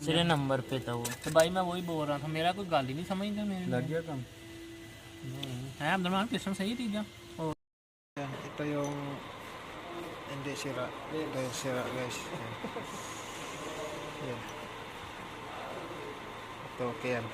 सिरे नंबर पे था वो। तो भाई मैं वही बोल रहा था, मेरा कोई गाल ही नहीं समझता मेरे Lag yan kam. है अब्दुल किस्म सही थी क्या? Yan, ito yung hindi sira. Ito yung sira guys. Yan. Yan. Ito okay yan.